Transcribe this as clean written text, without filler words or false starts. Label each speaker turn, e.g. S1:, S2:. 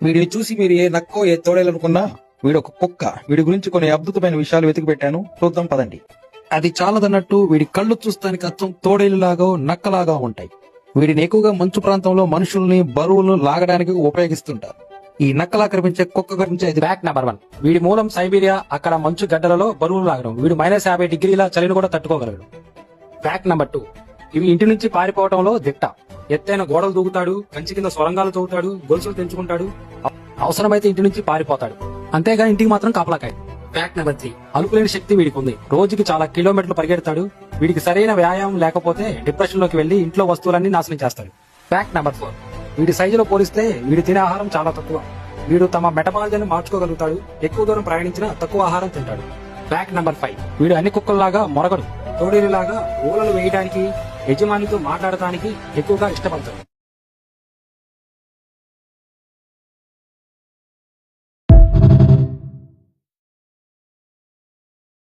S1: వీడిని చూసి మీరు ఏ నక్కో ఏ తోడేలనుకున్నా వీడు ఒక కుక్క. వీడి గురించి కొన్ని అద్భుతమైన విషయాలు వెతికి పెట్టాను, చూద్దాం పదండి. అది చాలదన్నట్టు వీడి కళ్ళు చూస్తానికి అచ్చం తోడేలులాగా నక్కలాగా ఉంటాయి. వీడిని ఎక్కువగా మంచు ప్రాంతంలో మనుషుల్ని బరువులను లాగడానికి ఉపయోగిస్తుంటారు. ఈ నక్కలా కనిపించే కుక్క గురించి ఇది
S2: ఫ్యాక్ట్ నెంబర్ 1. వీడి మూలం సైబీరియా. అక్కడ మంచు గడ్డలలో బరువులు లాగడం. వీడు -50 డిగ్రీల చలిని కూడా తట్టుకోగలడు. Fact number 2. ఇవి ఇంటి నుంచి పారిపోవడంలో దిట్ట. ఎత్తైన గోడలు దూకుతాడు, కంచి కింద సొరంగాలు తవ్వుతాడు, గొలుసులు తెంచుకుంటాడు, అవసరమైతే ఇంటి నుంచి పారిపోతాడు. అంతేగా ఇంటికి మాత్రం కాపలాకాయ. Fact number 3. అలుపులేని శక్తి వీడికి ఉంది. రోజుకి చాలా కిలోమీటర్లు పరిగెడతాడు. వీడికి సరైన వ్యాయామం లేకపోతే డిప్రెషన్ లోకి వెళ్లి ఇంట్లో వస్తువులన్నీ నాశనం చేస్తాడు. Fact number 4. వీడి సైజులో పోలిస్తే వీడి తినే ఆహారం చాలా తక్కువ. వీడు తమ మెటబాలిజాన్ని మార్చుకోగలుగుతాడు. ఎక్కువ దూరం ప్రయాణించినా తక్కువ ఆహారం తింటాడు. Fact number 5. వీడు అన్ని కుక్కల్లాగా మొరగడు. తోడేలులాగా ఊలలు వేయడానికి, యజమానితో మాట్లాడటానికి ఎక్కువగా ఇష్టపడతాడు.